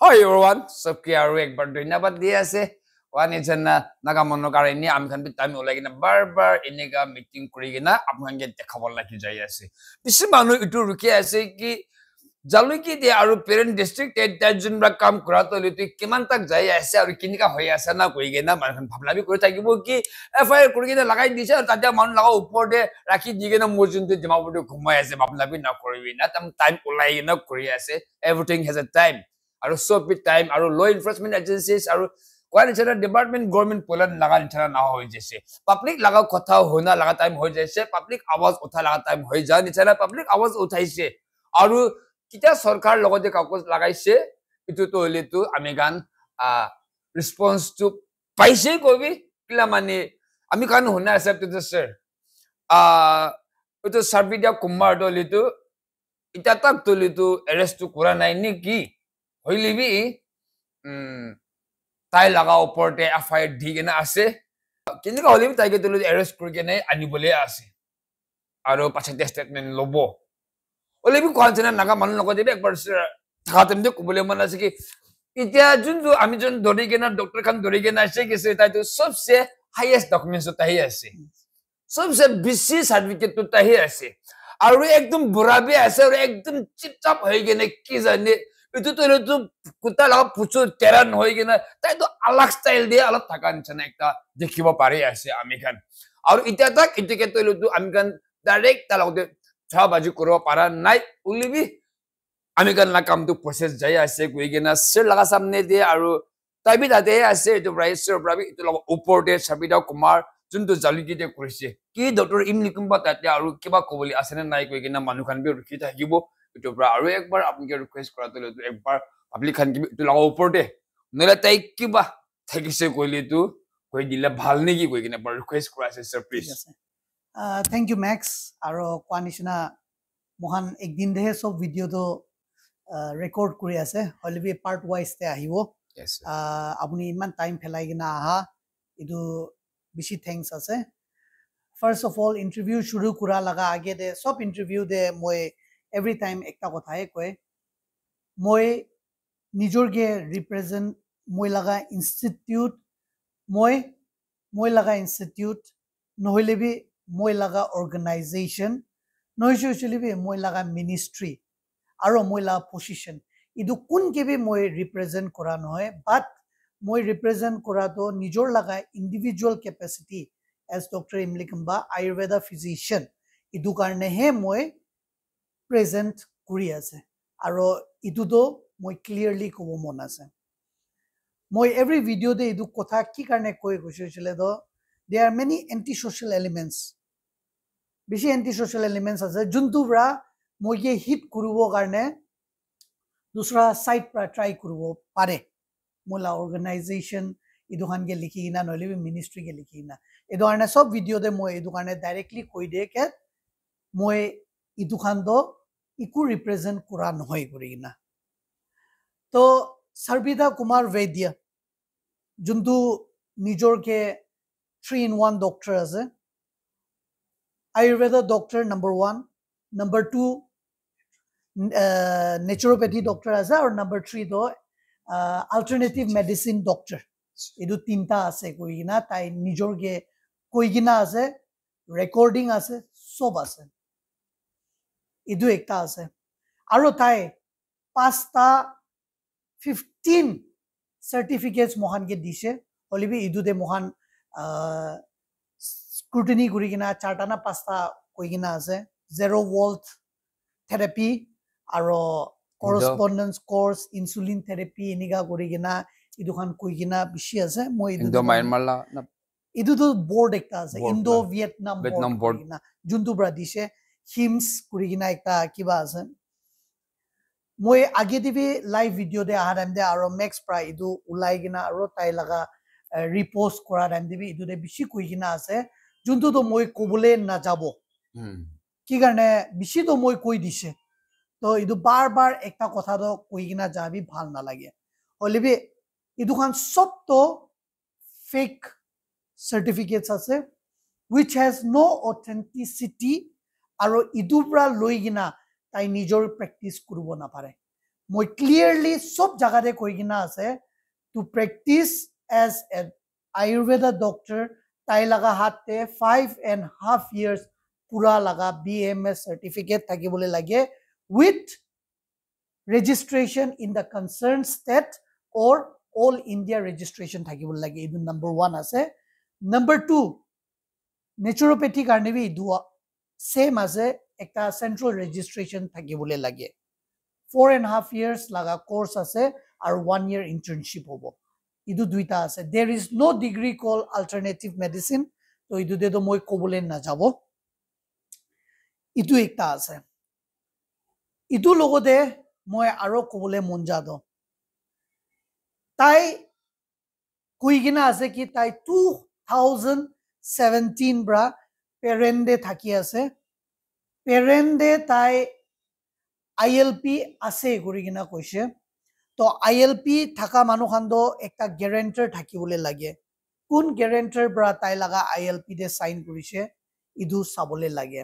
Hi everyone, सबके आरो एक बार धन्यवाद दिया से वानी जना नागा मनो कारण ini am kan bitam ulagi na bar ini ga meeting kuri na am kan get khabar lagi jai ase bisi manu itu ruki ase ki jalu ki de aru parent district attention ra kam kura to litu kiman tak jai ase aru kini ka hoy ase na kuri na man kan bhabla bi kuri thakibo ki FIR kuri na lagai dise aru tate manu laga upor de rakhi dige na mojun te jama bodu ghumai ase bhabla bi na kuri na tam time ulai na kuri ase everything has a time aru sob time aru law enforcement agencies aru kwan chana department government polan laga chana na hoy jese public laga kotha hona laga time hoy jese public awaz utha laga time hoy ja ni chana public awaz uthaise aru kita sarkar logote kakos lagaise itu to hole to ami gan response to paise kobi kila mane ami kan hona accept to sir itu Sarvidya Kumar do litu ita tak to litu arrest to kura nai ni ki hoilibi tai laga upor te FIR dige na ase kini ka holibi tai ke tulu arrest kuri ke nai ani bole ase aro pachate statement lobo holibi kwanjana naga man logo debe ekbar thakatem de kubole man ase ki itia jundu ami jon dori ke na doctor khan dori ke na ase ki se tai to sabse highest documents to tahi ase sabse BC certificate to tahi ase aro ekdom bura bhi ase aro ekdom chip chap hoy ke na ki jane itu to kuta laga puchu teran hoy ke na tai to alag style de alag thakan chana ekta dekhibo pare ase ami khan aro itia tak itike to ami khan direct ta lagde 6 baji kuro para nai ulibi ami khan la kam to process jai ase koi ke na sir laga samne de aro tai bi date ase to right sir brabi itu laga upor de Sarvidya Kumar junto jaligi de korise ki doctor imlikum ba tate aro kiba koboli asene nai koi ke na manu khan bi rukhi thakibo itu bra aro ekbar apni request kora to ekbar public khan ki itu laga upor de nela tai kiba thakise koile tu koi dile bhal ne ki koi ke na bar request kora ase sir please thank you Max aro kwanishna mohan ekdin de sob video to record kuri ase holibi part wise te ahibo yes apuni iman time phelai gina aha idu bishi thanks ase first of all interview shuru kura laga age de sob interview de moi every time ekta kotha hai koy moi nijor ge represent moi laga institute moi laga institute nohile bi moi laga organization nohile bi moi laga ministry aro moi laga position idu kun ke bi moi represent kora noy but moi represent kora to nijor laga individual capacity as Dr. Imlikamba Ayurveda physician idu karne he moi present kuri ase aro idu do moi clearly kobo mon ase moi every video de idu kotha ki karne koi gochile do there are many antisocial elements bishi antisocial elements ase juntu bra moi ge hit kurubo karne dusra side pra try kurubo pare mola organization idu khan ge likhi na nole bi ministry ge likhi na edu karne sob video de moi edu karne directly koi de ke moi idu khan do iku represent kura nohoy kuri na to Sarvidya Kumar Vaidya juntu nijor ke 3-in-1 doctor ase Ayurveda doctor number 1 number 2 naturopathy doctor ase or number 3 do alternative medicine doctor edu tinta ase koi na tai nijor ge koi gina ase recording ase sob ase idu ekta ase aro tai pasta 15 certificates mohan ge dise holibi idu de mohan scrutiny kuri gina charta na pasta koi gina ase 0 volt therapy aro correspondence course insulin therapy eniga kuri gina idu khan koi gina bishi ase moi indo Myanmar la idu to board ekta ase Indo Vietnam board gina juntu bra dise HIMSS kuri gina ekta kiba ase moi age dibi live video de aharam de aro Max pra idu ulai gina aro tai laga repost kora ram dibi idu de bishi koi gina ase juntu to moi kobole na jabo ki karne bishi to moi koi dise to idu bar ekta kotha do koi gina jabi bhal na lage holibi idu khan sob to fake certificates ase which has no authenticity aro idu bra loi gina tai nijor practice kurubo na pare মই clearly sob jagade koi gina ase to practice as an Ayurveda doctor tai laga hatte 5.5 years pura laga BMS certificate thakibole lage with registration in the concerned state or all India registration thakibole lage idu number 1 ase number 2 naturopathy karne bi idu same ase ekta central registration thakibole lage 4.5 years laga course ase or 1 year internship hobo idu duita ase there is no degree called alternative medicine to idu de do moi kobole na jabo idu ekta ase idu logode moi aro kobole monjado tai kuigina ase ki tai 2017 bra parent de thaki ase parent de tai ILP ase gorigina koise to ILP thaka manu khando ekta guarantor thakibole lage kun guarantor bra tai laga ILP de sign korise idu sabole lage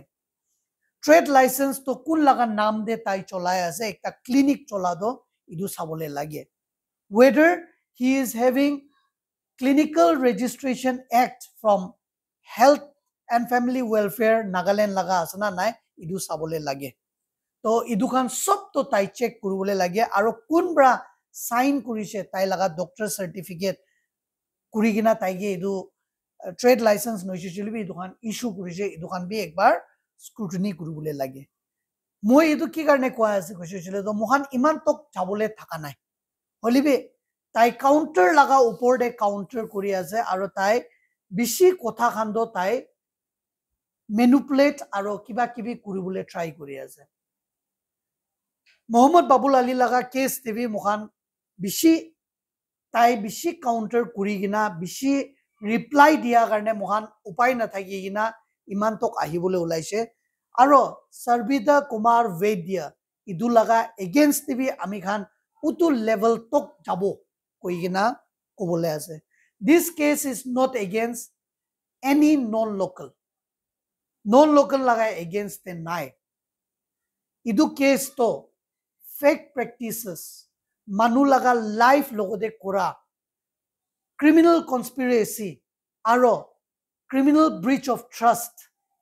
trade license to kun laga naam de tai cholai ase ekta clinic cholado idu sabole lage whether he is having clinical registration act from health and family welfare Nagaland laga asana nai idu sabole lage to idu khan sob to tai check kuribole lage aro kun bra sign kurise tai laga doctor certificate kurigina tai ge idu trade license noisili bi idu khan issue kurise idu khan bi ekbar scrutiny kuribole lage moi idu ki karne koa ase koisile to mohan iman tok jabole thaka nai holibe tai counter laga upor de counter kuri ase aro tai bishi kotha khando tai manipulate aro kiba kibi kuribole try kuri ase Mohammad Babul Ali laga case TV mohan bishi tai bishi counter kuri gina bishi reply dia karne mohan upai na thaki gina iman tok ahibole ulaise aro Sarbida Kumar Vedya idu laga against TV ami khan utu level tok jabo koi gina kobole ase this case is not against any non local laga against the nai idu case to fake practices manu laga life logode kora criminal conspiracy aro criminal breach of trust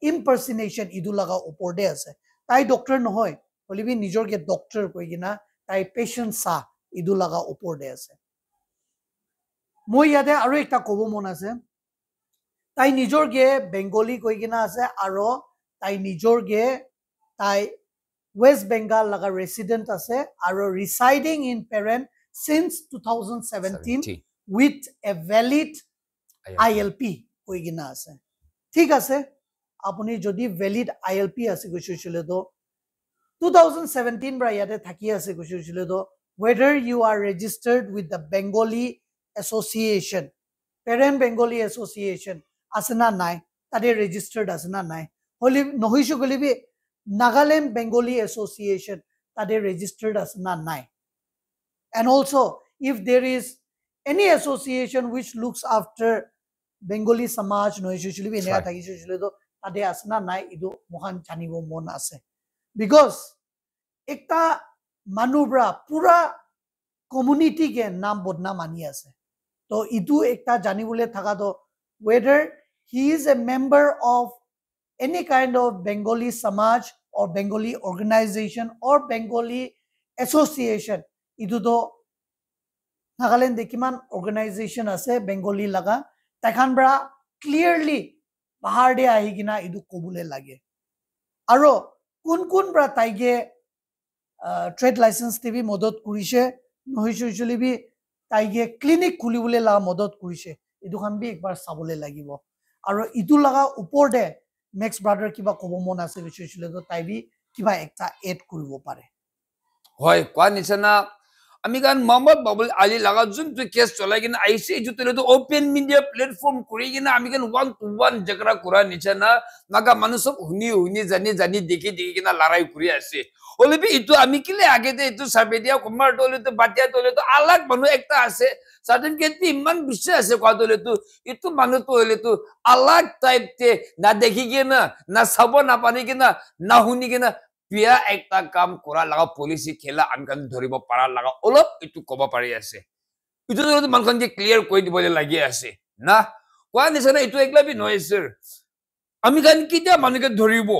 impersonation idu laga upor de ase tai doctor nohoy holibi nijor ge doctor koi gina tai patient sa idu laga upor de ase moi yade aro ekta kobo mon ase tai nijor ge Bengali koi gina ase aro tai nijor ge tai West Bengal laga resident ase aro residing in parent since 2017 with a valid ILP koi gina ase thik ase apuni jodi valid ILP ase koisile to 2017 bra yade thaki ase koisile to whether you are registered with the Bengali Association parent Bengali Association asana nai tade registered asana nai holi nohisu golibi Nagaland Bengali Association tade registered asana nai and also if there is any association which looks after Bengali Samaj nohisu bi nega thaki chile to tade asana nai idu mohan janibo mon ase because ekta manubra pura community ke naam bodna mani ase to idu ekta janibole thaka to whether he is a member of any kind of Bengali Samaj or Bengali organization or Bengali association idu do Nagaland dekiman organization ase Bengali laga takhan bra clearly bahar de ahigina idu kobule lage aro kun bra taige trade license TV modot kurise nohisu bi taige clinic khulibole la modot kurise idu khan bi ekbar sabole lagibo aro idu laga upor de Max brother kiba kobo mon ase bichile to tai bi kiba ekta add kuribo pare hoy kwa nichana ami gan Mohammad Babul Ali laga jun tu case cholai gina aise jutele to open media platform kuri gina ami gan 1 to 1 jagra kura nichana naga manusok huni jani dekhi gina larai kuri ase olebi itu ami kile age de itu sabedia kumar dole to batia dole to alag manu ekta ase certificate bi iman bishe ase kwa dole to itu manu to ole to alag type te na dekhi gina na sabo na pani gina na huni gina বিয়া একটা কাম কৰা লাগা policy খেলা আমখান ধৰিব পাৰা লাগা অলপ ইটো কব পাৰি আছে ইটো যদি মানখান যে ক্লিয়াৰ কৰি দিবলৈ লাগি আছে না কোৱা নিচিনা ইটো একলাবি নহয় স্যাৰ আমি খান কিটা মানুহে ধৰিব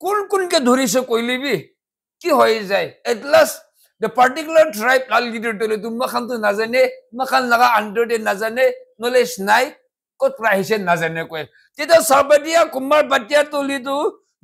কোন কোনকে ধৰিছে কইলিবি কি হৈ যায় at last the particular tribe Lal guitar তলে তুমি খানটো নাজানে মাখান লাগা আন্ডাৰতে নাজানে নলেজ নাই কত প্ৰাহিছে নাজানে কয় তেতিয়া সৰ্বদিয়া কুমাৰ বাটিয়া তলিটো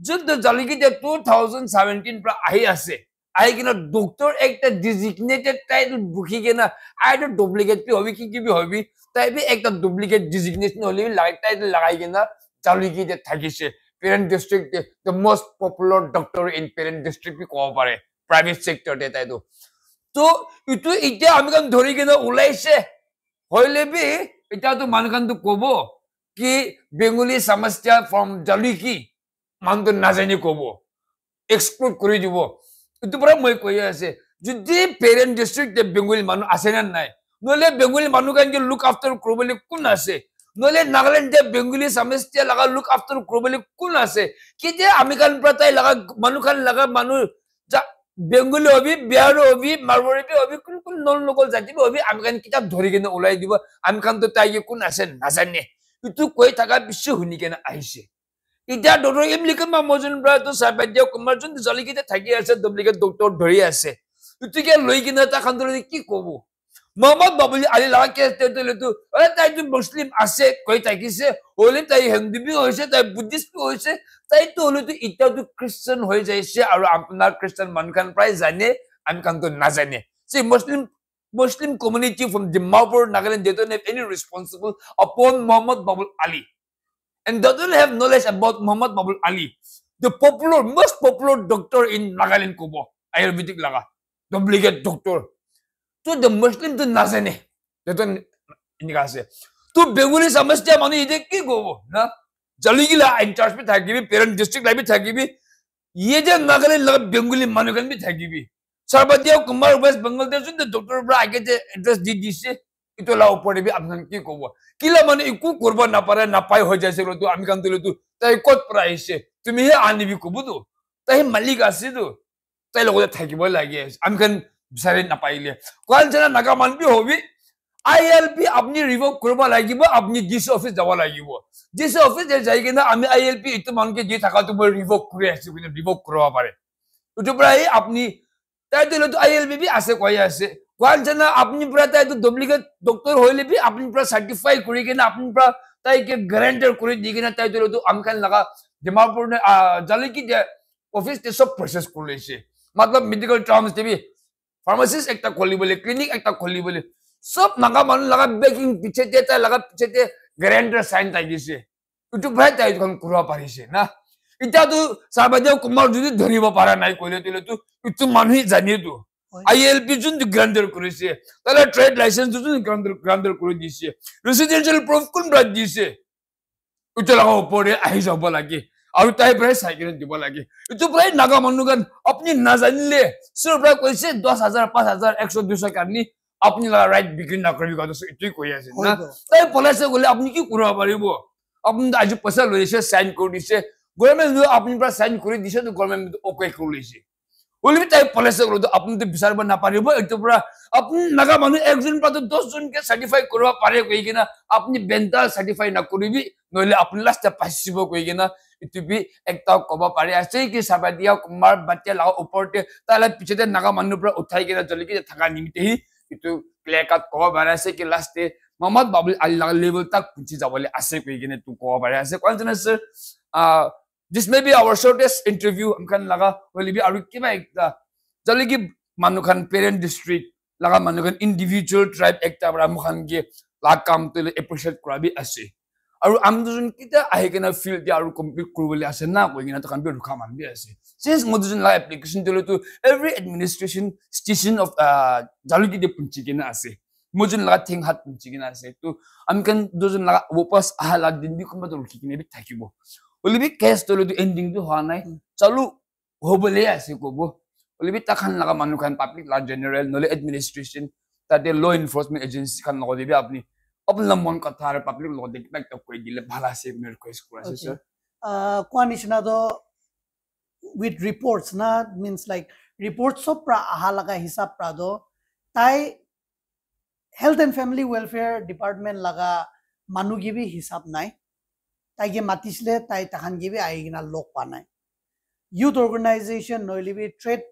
যুদ্ধ জালিকিতে 2017 পৰা আহি আছে আহি কিনা ডক্টৰ একটা ডিজিগনেটেড টাইটেল বুকি কিনা আইটো ডুপ্লিকেট কি হবি কি হবি তাই বি একটা ডুপ্লিকেট ডিজিগনেশন হলি লাইক টাইটেল লাগাই কিনা জালিকিতে থাকিছে parent district the most popular doctor in parent district bi kobo pare private sector te tai to itu ite ami kan dhori kena ulaise hoile bi eta to mankan to kobo ki bengali samasya from jaliki man to najani kobo exclude kori dibo itu pura moi koi ase jodi parent district te bengali manu ase na nai nole bengali manu kan ke look after krobali kun ase নলে Nagaland Bengali সমস্যা লাগা look after globally কোন আছে কি যে American প্রাতাই লাগা মানুখান লাগা মানু Bengali hobby Bihar hobby Marwari hobby কোন কোন নল নকল জাতি হবি আমেরিকান কিতাব ধরি কেনে ওলাই দিব আমেরিকান তো তাই কোন আছে নাজানে ইটো কই থাকা বিশ্ব হুনি কেনে আহিছে ইটা ডক্টর ইমলিকন মা মজন ব্রা তো সাবাদ্য কুমার জন জলিকিতে থাকি আছে ডুপ্লিকেট ডক্টর ধরি আছে ইটোকে লই কিনে তা খান ধরি কি কব Muhammad Babuli Ali laga case tele tu tai tu muslim ase koi tai kise hole tai hindu bi hoise tai buddhist bi hoise tai to hole tu ita tu christian hoi jaise aru apnar christian mankan prai jane amkan to na jane see muslim community from Dimapur Nagaland they don't have any responsible upon Muhammad Babul Ali and they don't have knowledge about Muhammad Babul Ali the most popular doctor in Nagaland Kobo Ayurvedic laga duplicate doctor तो the Muslim तो नाज़ने तो इनका से तो बेंगली समझते हैं मानो ये देख की गोवो ना जल्दी की ला इंचार्ज पे था कि भी पेरेंट डिस्ट्रिक्ट लाइफ भी था कि भी ये जो नागालैंड लगा बेंगली मानुकन भी था कि भी सरबतिया कुमार वेस्ट बंगाल देश तो डॉक्टर ब्रा आगे जे एड्रेस दी से इतो ला ऊपर भी अपना की गोवो किला मानो इको कुर्बान ना पारे ना पाए हो जाए से लो तो अमेरिकन तो लो तो ताई कोट प्राइस से तुम्हें ये आने भी कुबू तो ताई मलिक आसे तो ताई लोगों ने था कि बोल लगे अमेरिकन বিচাৰি নাপাইলে কোৱাল জনা নাগামান বি হবি আইএলপি আপনি রিভোক করবা লাগিব আপনি ডিসি অফিস যাব লাগিব ডিসি অফিস যাই কিনা আমি আইএলপি ইটো মানকে দি থাকা তো রিভোক করে আছে কিনা রিভোক করবা পারে উটো প্রায় আপনি তাই দিলে তো আইএলপি বি আছে কই আছে কোৱাল জনা আপনি পুরা তাই তো ডুপ্লিকেট ডক্টর হইলে বি আপনি পুরা সার্টিফাই করি কিনা আপনি পুরা তাই কে গ্যারান্টার করে দি কিনা তাই দিলে তো আমখান লাগা ডিমাপুর জালি কি অফিস তে সব প্রসেস করলেছে मतलब মেডিকেল টার্মস দেবি फार्मासिस्ट एक खोली बोले क्लिनिक एक खोली बोले सब नागा मन लगा बेकिंग पीछे देता लगा पीछे दे ग्राइंडर साइन ताकि से इटु भाई ताई कोन कुरवा पारिसे ना इटा तू साबादेव कुमार जुदी धरिबो पारा नाइ कोले तिले तू इटु मानुही जानि तू आईएलपी जुन ग्राइंडर करिसे तले ट्रेड लाइसेंस जुन ग्राइंडर करि दिसे रेसिडेंशियल प्रूफ कोन ब्रा दिसे इटु लगा ऊपर आइ जाबो लागि আৰু তাই প্ৰায় সাইকেল দিব লাগে ইটো প্ৰায় নাগা মানুগান আপনি না জানিলে সর প্রায় কইছে 10000 5000 100 200 কারনি আপনি রাইট বিক্রি না করবি কথা ইটোই কই আছে না তাই পলাসে গলে আপনি কি করবা পারিব আপনি আজ পয়সা লইছে সাইন করে দিছে গভর্নমেন্ট আপনি প্রায় সাইন করে দিছে তো গভর্নমেন্ট ওকে করে লইছে বলবি তাই পলাসে গলে আপনি তো বিচারব না পারিব ইটো পুরা আপনি নাগা মানু একজন প্রায় 10 জনকে সার্টিফাই করবা পারে কই কিনা আপনি বেন্টাল সার্টিফাই না করিবি নইলে আপনি লাস্টে পাইছিব কই কিনা itu bi ekta koba pare ase ki sabadia kumar batte la uporte tala pichete naga manu pra uthai kena joli ki thaka nimite hi itu clear cut koba pare ase ki last te Muhammad Babul Allah level tak puchi jabole ase koi kena tu koba pare ase kwanjana sir this may be our shortest interview amkan laga holi bi aru kiba ekta joli ki manu khan parent district laga manu khan individual tribe ekta pra mukhan ge la kam to appreciate kurabi ase আৰু আমদুজন কিটা আহে কেনা field দিয়া আৰু complete কৰিবলৈ আছে না কই কিনা তো কাম বি ৰুখা মান বি আছে সিন্স মদুজন লা এপ্লিকেশন দিলে তো এভৰি এডমিনিষ্ট্ৰেচন স্টেশন অফ জালুকি দে পুঞ্চি কিনা আছে মদুজন লা থিং হাত পুঞ্চি কিনা আছে তো আমি কান দুজন লা ওপাস আহালা দিন বি কমবা ৰুখি কিনে বি থাকিব ওলিবি কেস তলে তো এন্ডিং তো হোৱা নাই চালু হবলে আছে কব ওলিবি তাখান লাগা মানুহ খান পাব্লিক লা জেনাৰেল নলে এডমিনিষ্ট্ৰেচন তাতে ল এনফোর্সমেন্ট এজেন্সি খান লগ দিবি আপনি अपन लमन कथा र पब्लिक लो देख तक कोई दिले भला से मेरे रिक्वेस्ट कुरा से सर कोनिशना दो with reports na means like reports of pra aha laga hisab pra do tai health and family welfare department laga manu gibi hisab nai tai ge matisle tai tahan gibi aigina lok pa nai youth organization noilibi trade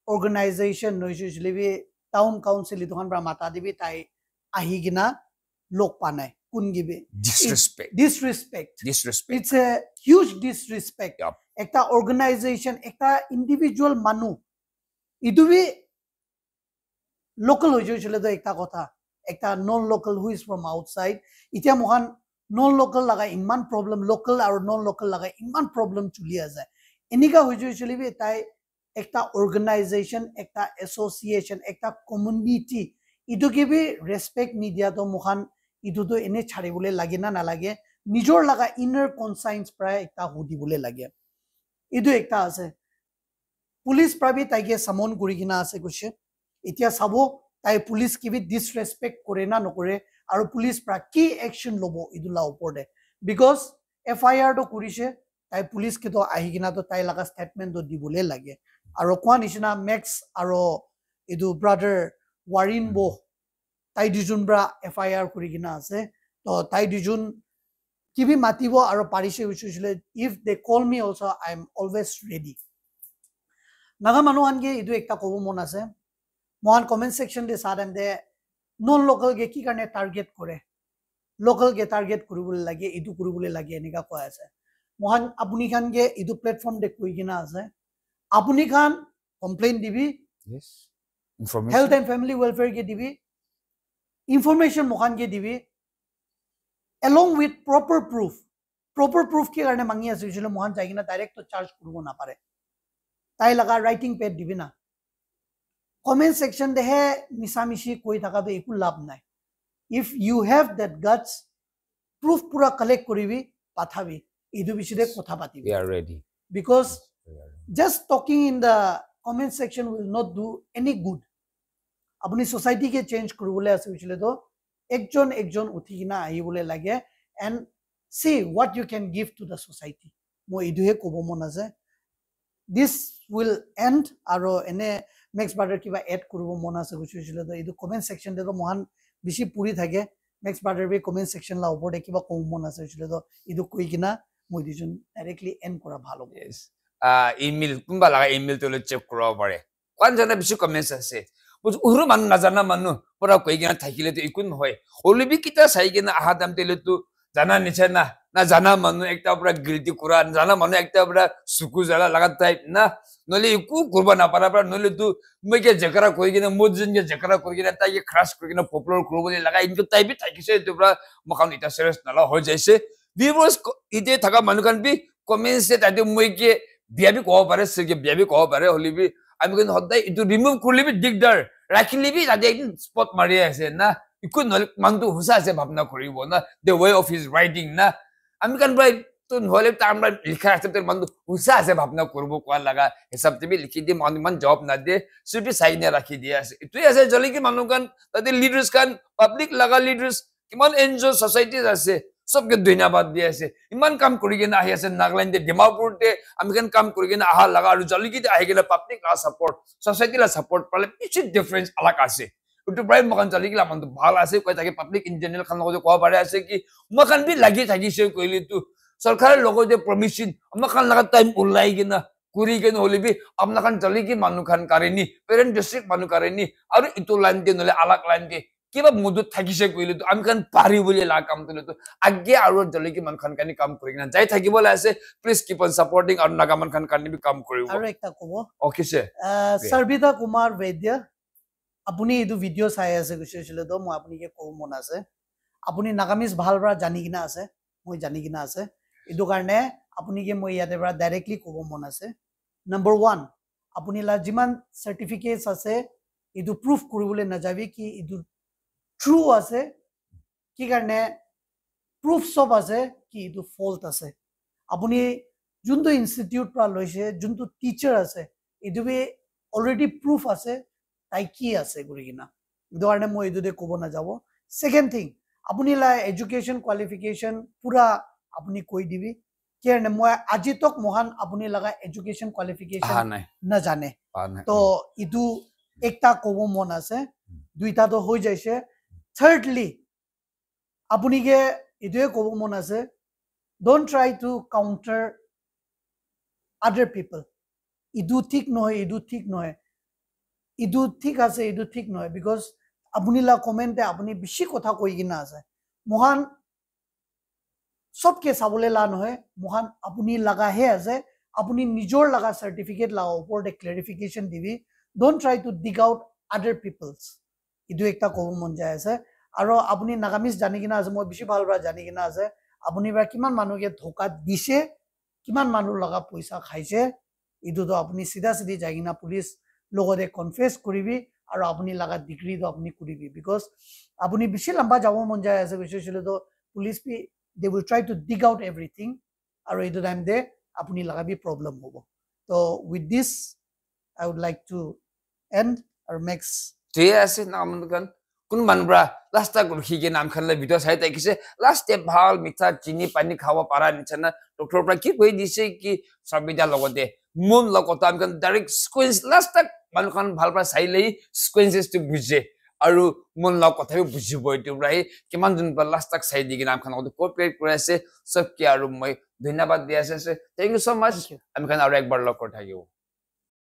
organization noilibi town council iduhan bra mata dibi tai ahigina lok pa nai kun gibi disrespect it's a huge disrespect ekta organization ekta individual manu idubi local hojo chile do ekta kotha ekta non local who is from outside itia mohan non local laga iman problem local or non local laga iman problem chuli ase enika hojo chile bi tai ekta organization ekta association ekta community idu ke bi respect media to mohan idu to ene chhari bole lage na na lage nijor laga inner conscience pra ekta hudi bole lage idu ekta ase police prabi taige samon kuri gina ase kuche itia sabo tai police ki bi disrespect kore na nokore aru police pra ki action lobo idula uporde because FIR to kurise tai police ke to ahi gina to tai laga statement do dibole lage aru kwa nishina Max aru idu brother Warin Bo tai dijun bra FIR kuri gina ase to tai dijun kibi matibo aru parise usually if they call me also I am always ready naga manu ange idu ekta kobo mon ase mohan comment section de sadam de non local ge ki karne target kore local ge target kuribule lage idu kuribule lage enika koa ase mohan apuni khan ge idu platform de koi gina ase apuni khan complaint dibi yes information health and family welfare ge dibi information mohan ge dibi along with proper proof ki karne mangi ase usually mohan jaigina direct to charge kurubo na pare tai laga writing pad dibi na comment section de he misamishi koi thaka to eku lab nai if you have that guts proof pura collect koribi pathabi idu bishide kotha patibi we are ready because just talking in the comment section will not do any good apuni society ke change koribole ase uchile to ekjon uthigina ahibole lage and see what you can give to the society mo idu he kobo mon ase this will end aro ene next brother kiba add koribo mon ase uchile to idu comment section de to mohan bishi puri thake next brother be comment section la upor de kiba kom mon ase uchile to idu koi kina moi dijun directly end kora bhalo yes email kumba laga email to le check kora pare kwan jana bishi comments ase uru manu najana manu pura koi gina thakile to ikun hoy olibi kita sai gina ahadam tele to jana niche na jana manu ekta pura guilty kura jana manu ekta pura suku jala laga type na nole iku kurba na para nole tu mege jakara koi gina mojin ge jakara koi gina ta ye crash koi gina popular kurbo le laga inko type bi thakise to pura makan ita serious nala ho jaise viewers ite thaka manu kan bi comments se tade moike biabi ko pare se ge biabi ko pare holibi আমি কিন্তু হদাই ইটো remove করলিবি দিগদার রাখিলিবি তাতে একদিন spot মারি আছে না eco নলে মানটো হুসা আছে ভাবনা করিব না the way of his writing না আমি কান ভাই তো নহলে তা আমরা লিখা আছে তো মানটো হুসা আছে ভাবনা করব কোয়া লাগা হিসাব দিবি লিখি দি মান জব না দে সুবি সাইনে রাখি দিয়া আছে ইটোই আছে জলি কি মানুহ কান তাতে লিডার্স কান পাবলিক লাগা লিডার্স কিমান এনজিও সোসাইটিজ আছে सबके धन्यवाद दिया से इमान काम करिगे ना आही नागालैंड दे डिमापुर दे अमेरिकन काम करिगे ना आहा लगा और जल्दी की आही गेला पब्लिक ला सपोर्ट सोसाइटी ला सपोर्ट पाले पिछ डिफरेंस अलग आसे उतो प्राइम मकान चली गेला मन तो भाल आसे कोइ ताके पब्लिक इन जनरल खान को को बारे आसे कि मकान भी लगी थाकी से कोइले तू सरकार लोगो दे परमिशन मकान लगा टाइम उलाई गेना कुरी गेन होली भी अपना खान चली की मानु खान करेनी पेरेंट डिस्ट्रिक्ट मानु करेनी और इतो लाइन दे नले अलग लाइन दे কিবা মুদুত থাকিছে কইলে তো আমি কান পারি বলি লা কাম তলে তো আগে আৰু জলি কি মান খান কানি কাম কৰি না যাই থাকিবলে আছে প্লিজ কিপ অন সাপোৰ্টিং আৰু নাগামান খান কানি বি কাম কৰিব আৰু একটা কব ওকে সে সৰ্বিতা কুমাৰ বৈদ্য আপুনি ইদু ভিডিও চাই আছে কৈছিলে তো মই আপুনি কে কব মন আছে আপুনি নাগামিজ ভাল বৰা জানি কিনা আছে মই জানি কিনা আছে ইদু কাৰণে আপুনি কে মই ইয়াতে বৰা ডাইৰেক্টলি কব মন আছে নম্বৰ 1 আপুনি লা জিমান সাৰ্টিফিকেটস আছে ইদু প্ৰুফ কৰিবলৈ নাযাবি কি ইদু true আছে কি কাৰণে proof সব আছে কি ইটো ফল্ট আছে আপুনি যোনটো ইনস্টিটিউট পৰা লৈছে যোনটো টিচাৰ আছে ইটো বি অলৰেডি proof আছে তাই কি আছে গুৰিনা ইটো কাৰণে মই ইটো দে ক'ব না যাব সেকেন্ড থিং আপুনি লা এডুকেশন কোৱালিফিকেশন পুৰা আপুনি কৈ দিবি কেয়াৰ নে মই আজি তক মহান আপুনি লগা এডুকেশ্যন কোৱালিফিকেশ্যন নাই নাজানে নাই তো ইটো একটা ক'ব মন আছে দুইটা তো হৈ যাইছে থাৰ্ডলি আপুনি কে ইটোৱে ক'ব মন আছে ডোন্ট ট্ৰাই টু কাউন্টাৰ আদাৰ পিপল ইটো ঠিক নহয় ইটো ঠিক নহয় ইটো ঠিক আছে ইটো ঠিক নহয় বিকজ আপুনি লা কমেণ্টে আপুনি বেছি কথা কৈ কিনা আছে মহান सबके साबले ला নহয় মহান আপুনি লাগাহে আছে আপুনি নিজৰ লাগা সাৰ্টিফিকেট লা ওপৰতে ক্লেৰিফিকেশন দিবি ডোন্ট ট্ৰাই টু ডিগ আউট আদাৰ পিপলস ইটো একটা ক'ব মন যায় আছে আৰু আপুনি নাগামিজ জানি কিনা আছে মই বেছি ভালৰা জানি কিনা আছে আপুনি বা কিমান মানুহকে ধোকা দিছে কিমান মানুহ লগা পইচা খাইছে ইটো তো আপুনি সিধা সিধি যাই কিনা পুলিচ লগতে কনফেস কৰিবি আৰু আপুনি লাগা ডিগ্ৰী তো আপুনি কৰিবি বিকজ আপুনি বেছি লম্বা যাব মন যায় আছে বিশেষলে তো police P they will try to dig out everything আৰু এইটো টাইম দে আপুনি লাগা বি প্ৰবলেম হ'ব তো with this I would like to end our next ঠিক আছে নাম গান কোন মানব্রা লাস্ট টাক রখিগে নাম খানলে ভিডিও চাই তাইকিছে লাস্ট স্টেপ ভাল মিঠা চিনি পানি খাওয়া পারা নিছানা ডক্টর প্রা কি কই দিছে কি সবিদা লগতে মন লগতে আমি ডাইরেক্ট স্কুইন্স লাস্ট টাক মানুখান ভাল প্রা চাইলেই স্কুইন্সেস টু বুঝে আৰু মন লগ কথাও বুজিব এটো ৰাই কিমান দিন পৰ লাষ্ট টাক চাই দি নাম খান কোঅপাৰেট কৰি আছে সব কি আৰু মই ধন্যবাদ দি আছে থ্যাংক ইউ সো মাচ আমি খান আৰু একবাৰ লগ কৰি থাকিব